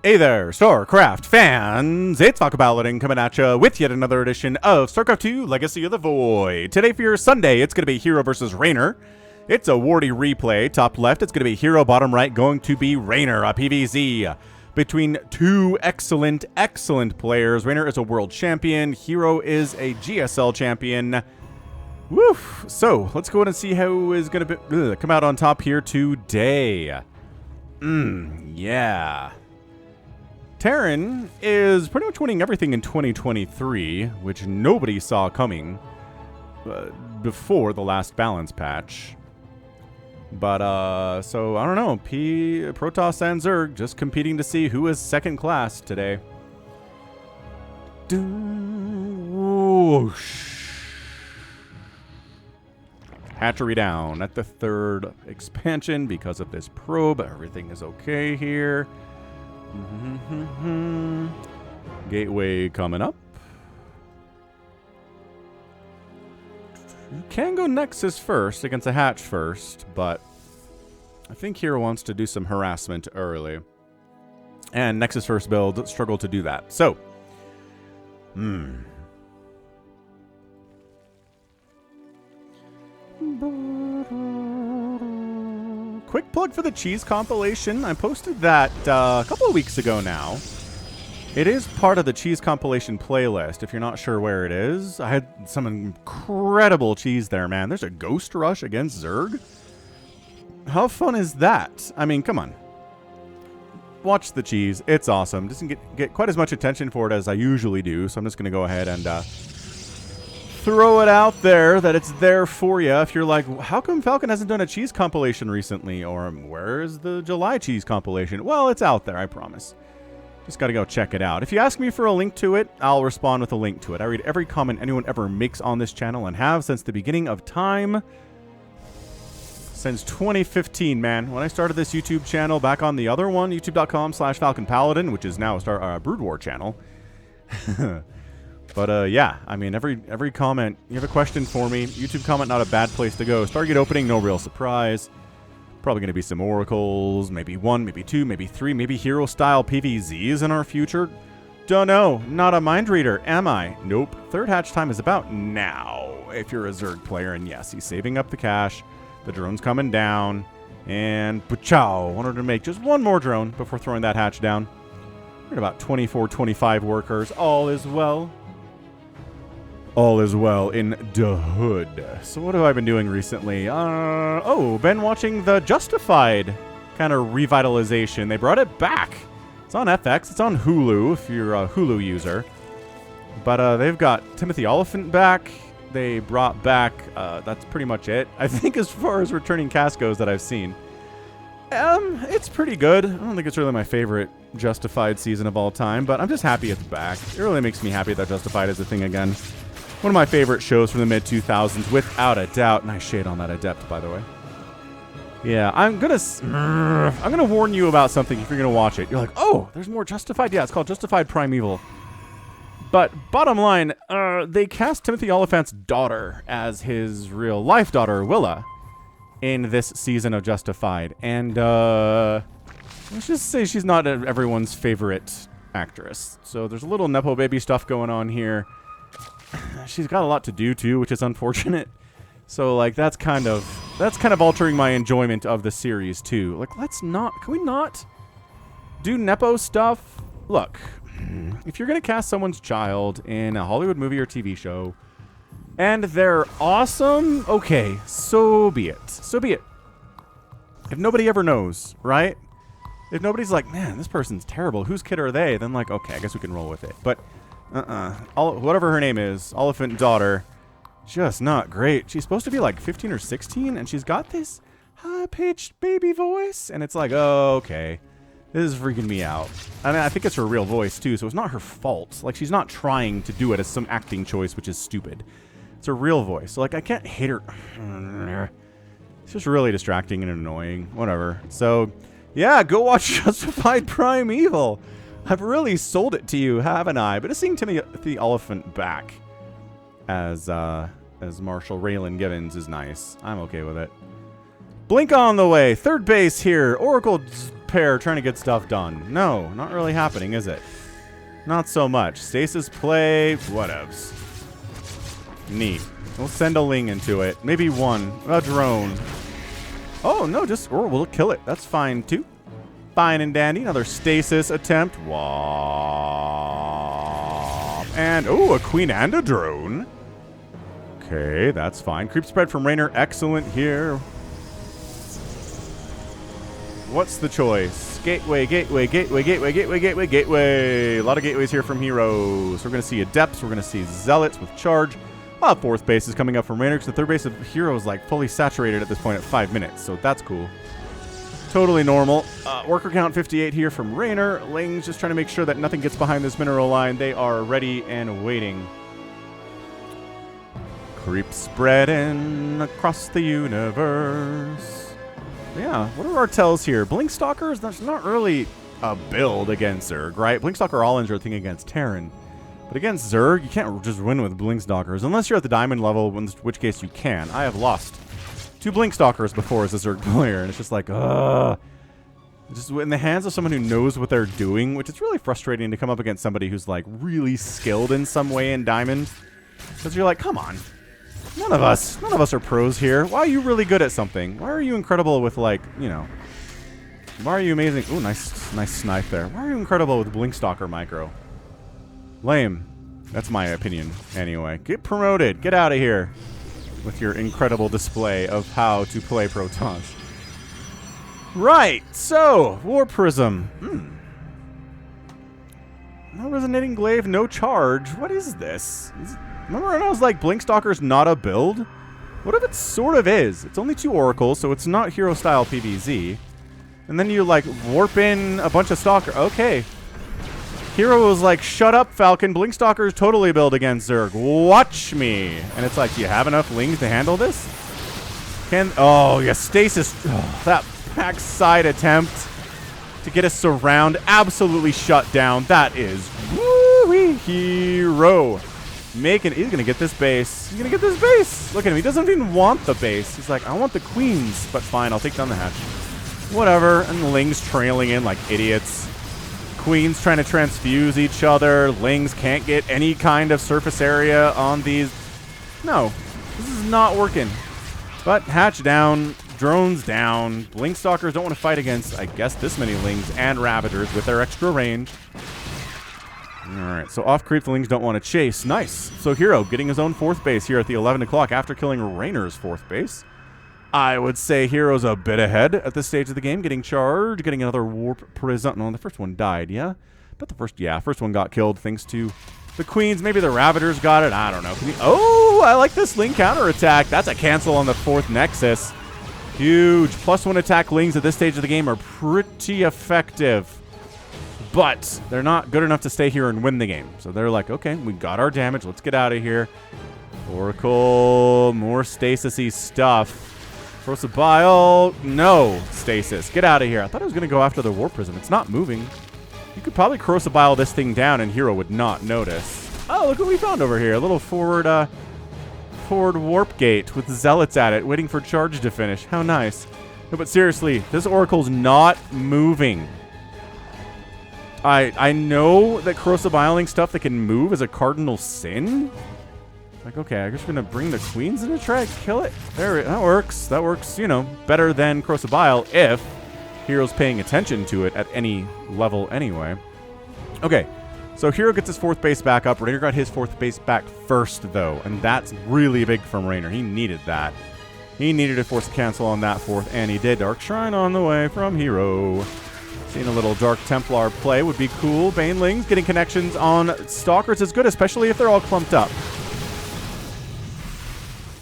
Hey there, StarCraft fans! It's Falcon Paladin coming at you with yet another edition of StarCraft 2 Legacy of the Void. Today for your Sunday, it's going to be herO versus Reynor. It's a wardy replay. Top left, it's going to be herO. Bottom right, going to be Reynor, a PvZ. Between two excellent players. Reynor is a world champion. herO is a GSL champion. Woof! So, let's go ahead and see who is going to come out on top here today. Yeah. Terran is pretty much winning everything in 2023, which nobody saw coming before the last balance patch. But, so, I don't know. Protoss and Zerg just competing to see who is second class today. Whoosh. Hatchery down at the third expansion because of this probe. Everything is okay here. Gateway coming up. You can go Nexus first against a hatch first, but I think herO wants to do some harassment early. And Nexus first build struggled to do that. So, quick plug for the cheese compilation. I posted that a couple of weeks ago now. It is part of the cheese compilation playlist, if you're not sure where it is. I had some incredible cheese there, man. There's a Ghost Rush against Zerg. How fun is that? I mean, come on. Watch the cheese. It's awesome. Doesn't get quite as much attention for it as I usually do, so I'm just going to go ahead and throw it out there that it's there for you. If you're like, how come Falcon hasn't done a cheese compilation recently? Or where's the July cheese compilation? Well, it's out there, I promise. Just got to go check it out. If you ask me for a link to it, I'll respond with a link to it. I read every comment anyone ever makes on this channel and have since the beginning of time. Since 2015, man. When I started this YouTube channel back on the other one, youtube.com/FalconPaladin, which is now a Brood War channel. But, yeah, I mean, every comment, you have a question for me, YouTube comment, not a bad place to go. Stargate opening, no real surprise. Probably going to be some oracles, maybe 1, maybe 2, maybe 3, maybe herO-style PvZs in our future. Dunno, not a mind reader, am I? Nope. Third hatch time is about now, if you're a Zerg player. And yes, he's saving up the cash. The drone's coming down. And, pachow, wanted to make just one more drone before throwing that hatch down. We're at about 24, 25 workers. All is well. All is well in the hood. So what have I been doing recently? Been watching the Justified kind of revitalization. They brought it back. It's on FX. It's on Hulu if you're a Hulu user. But they've got Timothy Oliphant back. They brought back, that's pretty much it. I think as far as returning cast goes that I've seen. It's pretty good. I don't think it's really my favorite Justified season of all time, but I'm just happy it's back. It really makes me happy that Justified is a thing again. One of my favorite shows from the mid-2000s, without a doubt. Nice shade on that Adept, by the way. Yeah, I'm gonna warn you about something if you're gonna watch it. You're like, oh, there's more Justified? Yeah, it's called Justified Primeval. But bottom line, they cast Timothy Oliphant's daughter as his real-life daughter, Willa, in this season of Justified. And, let's just say she's not everyone's favorite actress. So there's a little Nepo baby stuff going on here. She's got a lot to do too, which is unfortunate. So like that's kind of altering my enjoyment of the series too. Like can we not do Nepo stuff? Look, if you're gonna cast someone's child in a Hollywood movie or TV show and they're awesome, okay, so be it. So be it. If nobody ever knows, right? If nobody's like, man, this person's terrible, whose kid are they? Then like, okay, I guess we can roll with it. But whatever her name is, Oliphant daughter, just not great. She's supposed to be like 15 or 16, and she's got this high-pitched baby voice, and it's like, oh, okay. This is freaking me out. I mean, I think it's her real voice, too, so it's not her fault. Like, she's not trying to do it as some acting choice, which is stupid. It's her real voice, so, like, I can't hate her. It's just really distracting and annoying. Whatever. So, yeah, go watch Justified Primeval. I've really sold it to you, haven't I? But just seeing Timothy Oliphant back as Marshal Raylan Givens is nice. I'm okay with it. Blink on the way. Third base here. Oracle pair trying to get stuff done. No, not really happening, is it? Not so much. Stasis play, whatevs. Neat. We'll send a Ling into it. Maybe one. A drone. Oh, no, just... Or we'll kill it. That's fine, too. Fine and dandy. Another stasis attempt. Wop. And, oh, a queen and a drone. Okay, that's fine. Creep spread from Reynor. Excellent here. What's the choice? Gateway, gateway, gateway, gateway, gateway, gateway, gateway. A lot of gateways here from heroes. We're going to see Adepts. We're going to see Zealots with charge. Fourth base is coming up from Reynor because the third base of hero is like fully saturated at this point at 5 minutes. So that's cool. Totally normal. Worker count 58 here from Reynor. Ling's just trying to make sure that nothing gets behind this mineral line. They are ready and waiting. Creep spreading across the universe. Yeah, what are our tells here? Blinkstalkers? That's not really a build against Zerg, right? Blinkstalker all-ins are a thing against Terran. But against Zerg, you can't just win with Blinkstalkers, unless you're at the diamond level, in which case you can. I have lost 2 Blinkstalkers before as a Zerg player, and it's just like, just in the hands of someone who knows what they're doing, which is really frustrating to come up against somebody who's like really skilled in some way in diamond. Because you're like, come on. None of us are pros here. Why are you really good at something? Why are you incredible with, like, you know... Why are you amazing? Ooh, nice snipe there. Why are you incredible with Blinkstalker micro? Lame. That's my opinion, anyway. Get promoted. Get out of here with your incredible display of how to play Protons. Right, so, War Prism. No Resonating Glaive, no charge. What is this? Remember when I was like, Blinkstalker's not a build? What if it sort of is? It's only 2 oracles, so it's not hero-style PvZ. And then you, like, warp in a bunch of Stalker. Okay. Hero was like, shut up, Falcon. Blinkstalker's totally build against Zerg. Watch me. And it's like, do you have enough Lings to handle this? Oh, yeah, Stasis. Oh, that backside attempt to get a surround absolutely shut down. That is woo-wee hero. He's gonna get this base. He's gonna get this base. Look at him. He doesn't even want the base. He's like, I want the queens, but fine, I'll take down the hatch. Whatever. And the Lings trailing in like idiots. Queens trying to transfuse each other. Lings can't get any kind of surface area on these. No, this is not working. But hatch down, drones down. Blinkstalkers don't want to fight against, I guess, this many Lings and Ravagers with their extra range. Alright, so off creep, the Lings don't want to chase. Nice. So hero getting his own 4th base here at the 11 o'clock after killing Reynor's 4th base. I would say hero's a bit ahead at this stage of the game, getting charged, getting another warp prism. No, the first one died, yeah? But the first one got killed thanks to the queens. Maybe the Ravagers got it. I don't know. Oh, I like this Ling counterattack. That's a cancel on the 4th Nexus. Huge. +1 attack Lings at this stage of the game are pretty effective. But they're not good enough to stay here and win the game. So they're like, okay, we got our damage. Let's get out of here. Oracle, more stasis-y stuff. Corrosive Bile, no stasis. Get out of here. I thought I was going to go after the Warp Prism. It's not moving. You could probably Corrosive Bile this thing down and hero would not notice. Oh, look what we found over here. A little forward warp gate with Zealots at it, waiting for charge to finish. How nice. No, but seriously, this Oracle's not moving. I know that Corrosive Biling stuff that can move is a cardinal sin. Like, okay, I guess we're going to bring the queens in to try to kill it. That works. That works, you know, better than Corrosive Bile if hero's paying attention to it at any level anyway. Okay, so hero gets his 4th base back up. Reynor got his 4th base back first, though, and that's really big from Reynor. He needed that. He needed to force a cancel on that 4th, and he did. Dark Shrine on the way from hero. Seeing a little Dark Templar play would be cool. Banelings getting connections on Stalkers is good, especially if they're all clumped up.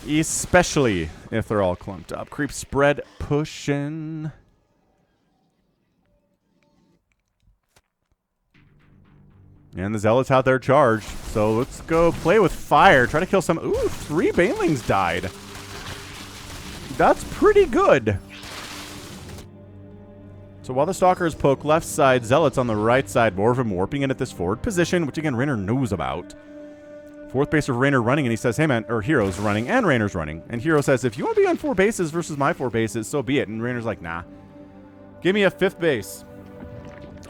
Especially if they're all clumped up. Creep spread pushing. And the Zealots out there charged. So let's go play with fire. Try to kill some. Ooh, 3 Banelings died. That's pretty good. So while the Stalkers poke left side, Zealots on the right side, more of them warping in at this forward position, which again, Reynor knows about. 4th base of Reynor running, and he says, hey man, or hero's running, and Reynor's running. And hero says, if you want to be on 4 bases versus my 4 bases, so be it. And Reynor's like, nah. Give me a 5th base.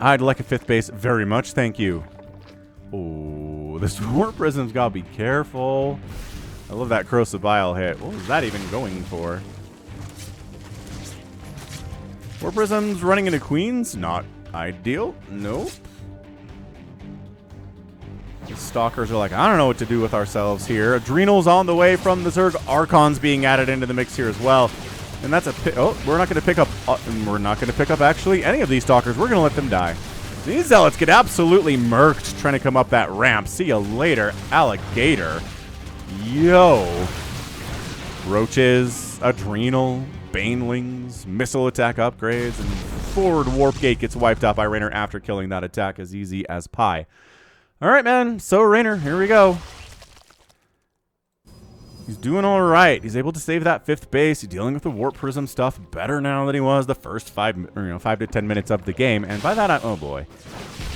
I'd like a 5th base very much, thank you. Oh, this War Prism's gotta be careful. I love that Corrosive Bile hit. What was that even going for? War Prism's running into Queens? Not ideal. Nope. The Stalkers are like, I don't know what to do with ourselves here. Adrenal's on the way from the Zerg. Archon's being added into the mix here as well. And that's a oh, we're not going to pick up actually any of these Stalkers. We're going to let them die. These Zealots get absolutely murked trying to come up that ramp. See ya later, alligator. Yo. Roaches, Adrenal, Banelings, missile attack upgrades, and forward Warp Gate gets wiped out by Reynor after killing that attack as easy as pie. All right, man. So, Reynor, here we go. He's doing all right. He's able to save that 5th base. He's dealing with the Warp Prism stuff better now than he was the first 5 to 10 minutes of the game. And by that, oh boy.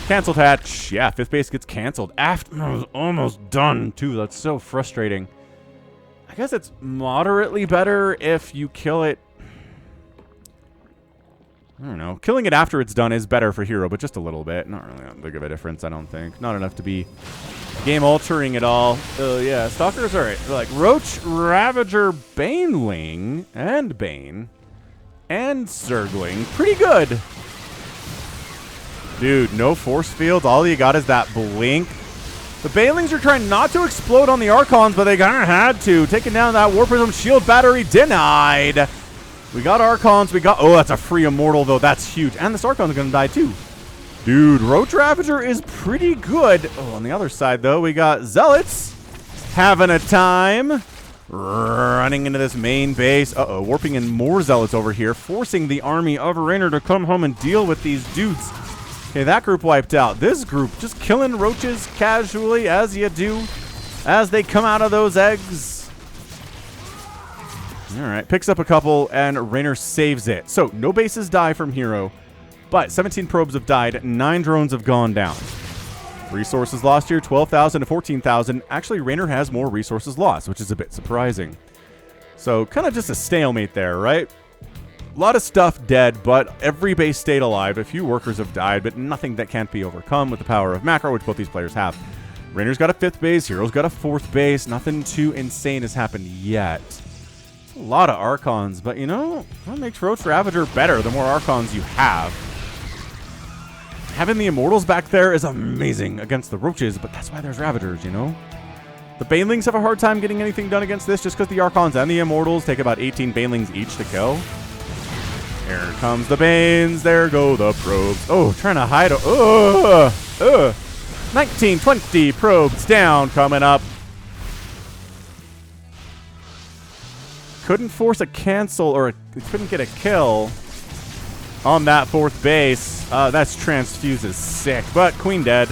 Canceled hatch. Yeah, 5th base gets canceled. After I was almost done, too. That's so frustrating. I guess it's moderately better if you kill it. I don't know. Killing it after it's done is better for herO, but just a little bit. Not really that big of a difference, I don't think. Not enough to be game-altering at all. Yeah, Stalkers are like Roach, Ravager, Baneling, and Bane, and Zergling. Pretty good. Dude, no force fields. All you got is that blink. The Banelings are trying not to explode on the Archons, but they kind of had to. Taking down that War Prism shield battery. Denied. We got Archons. We got... Oh, that's a free Immortal, though. That's huge. And this Archon's going to die, too. Dude, Roach Ravager is pretty good. Oh, on the other side, though, we got Zealots having a time. Running into this main base. Uh-oh, warping in more Zealots over here, forcing the army of Reynor to come home and deal with these dudes. Okay, that group wiped out. This group just killing roaches casually, as you do, as they come out of those eggs. All right, picks up a couple, and Reynor saves it. So, no bases die from herO, but 17 probes have died, 9 drones have gone down. Resources lost here, 12,000 to 14,000. Actually, Reynor has more resources lost, which is a bit surprising. So, kind of just a stalemate there, right? A lot of stuff dead, but every base stayed alive. A few workers have died, but nothing that can't be overcome with the power of macro, which both these players have. Reynor's got a 5th base, herO's got a 4th base. Nothing too insane has happened yet. It's a lot of Archons, but you know, that makes Roach Ravager better the more Archons you have. Having the Immortals back there is amazing against the Roaches, but that's why there's Ravagers, you know? The Banelings have a hard time getting anything done against this just because the Archons and the Immortals take about 18 Banelings each to kill. Here comes the Banes. There go the probes. Oh, trying to hide. 19, 20 probes down coming up. Couldn't force a cancel or couldn't get a kill on that 4th base. That's transfuses sick, but Queen dead.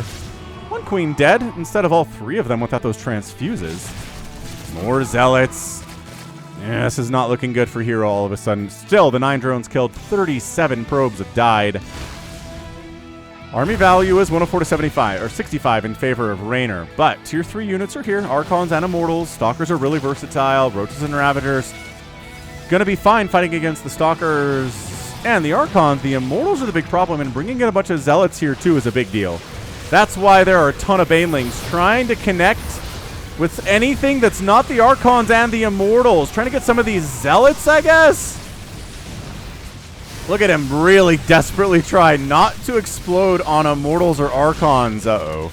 One Queen dead instead of all 3 of them without those transfuses. More Zealots. Yeah, this is not looking good for herO all of a sudden. Still, the 9 drones killed. 37 probes have died. Army value is 104 to 75, or 65 in favor of Reynor. But tier 3 units are here. Archons and Immortals. Stalkers are really versatile. Roaches and Ravagers. Gonna be fine fighting against the Stalkers and the Archons. The Immortals are the big problem, and bringing in a bunch of Zealots here too is a big deal. That's why there are a ton of Banelings trying to connect with anything that's not the Archons and the Immortals. Trying to get some of these Zealots, I guess? Look at him really desperately try not to explode on Immortals or Archons. Uh-oh.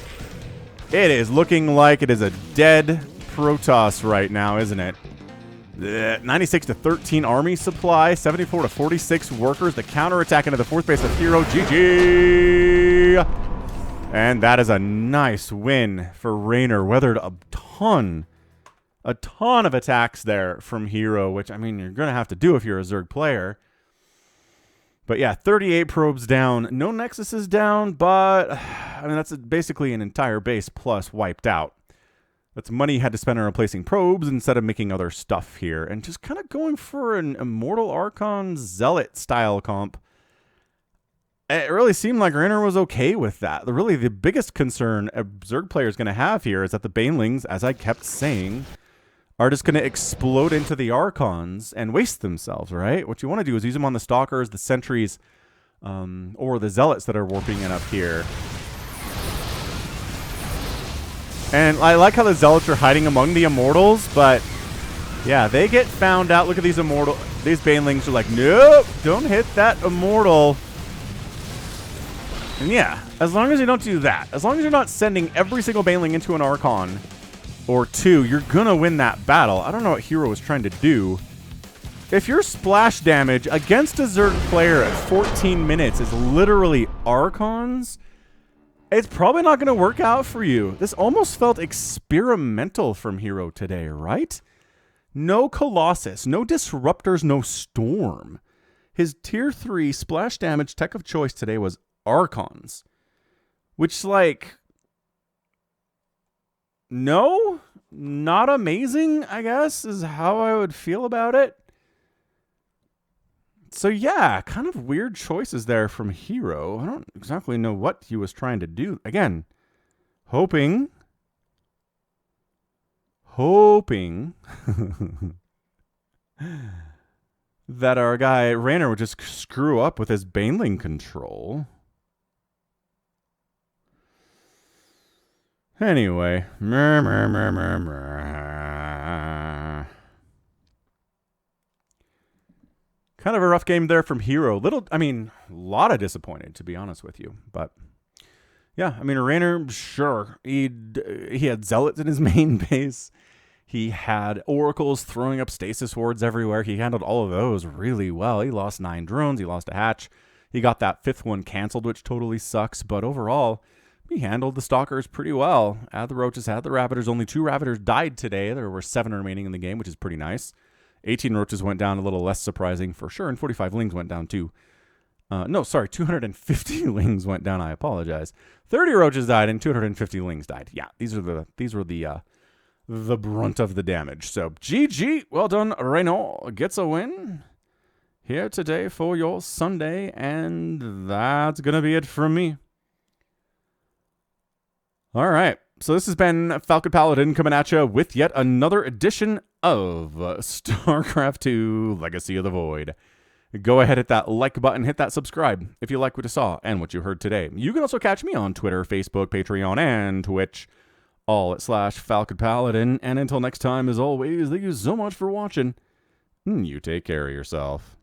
It is looking like it is a dead Protoss right now, isn't it? 96 to 13 army supply, 74 to 46 workers. The counterattack into the 4th base of herO. GG! And that is a nice win for Reynor. Weathered a ton of attacks there from herO, which, I mean, you're going to have to do if you're a Zerg player. But yeah, 38 probes down. No Nexuses down, but, I mean, that's basically an entire base plus wiped out. That's money you had to spend on replacing probes instead of making other stuff here. And just kind of going for an Immortal Archon Zealot style comp. It really seemed like Reynor was okay with that. Really, the biggest concern a Zerg player is going to have here is that the Banelings, as I kept saying, are just going to explode into the Archons and waste themselves, right? What you want to do is use them on the Stalkers, the Sentries, or the zealots that are warping in up here. And I like how the zealots are hiding among the immortals, but yeah, they get found out. Look at these immortal. These banelings are like, nope, don't hit that immortal. And yeah, as long as you don't do that, as long as you're not sending every single baneling into an Archon or two, you're going to win that battle. I don't know what herO is trying to do. If your splash damage against a Zerg player at 14 minutes is literally Archons, it's probably not going to work out for you. This almost felt experimental from herO today, right? No Colossus, no Disruptors, no Storm. His tier 3 splash damage tech of choice today was Archons. Which, like, no, not amazing, I guess, is how I would feel about it. So yeah, kind of weird choices there from herO. I don't exactly know what he was trying to do. Again, hoping that our guy Reynor would just screw up with his baneling control. Anyway, kind of a rough game there from herO. A lot of disappointed, to be honest with you. But yeah, I mean, Reynor, sure, he had zealots in his main base. He had oracles throwing up stasis wards everywhere. He handled all of those really well. He lost 9 drones. He lost a hatch. He got that 5th one canceled, which totally sucks. But overall, he handled the Stalkers pretty well. Had the Roaches, had the Ravagers. Only 2 Ravagers died today. There were 7 remaining in the game, which is pretty nice. 18 Roaches went down, a little less surprising for sure, and 45 Lings went down too. 250 Lings went down, I apologize. 30 Roaches died and 250 Lings died. Yeah, these were the brunt of the damage. So GG, well done, Reynor gets a win here today for your Sunday, and that's going to be it from me. All right, so this has been Falcon Paladin coming at you with yet another edition of StarCraft 2 Legacy of the Void. Go ahead, hit that like button, hit that subscribe if you like what you saw and what you heard today. You can also catch me on Twitter, Facebook, Patreon, and Twitch, all at /Falcon Paladin. And until next time, as always, thank you so much for watching. You take care of yourself.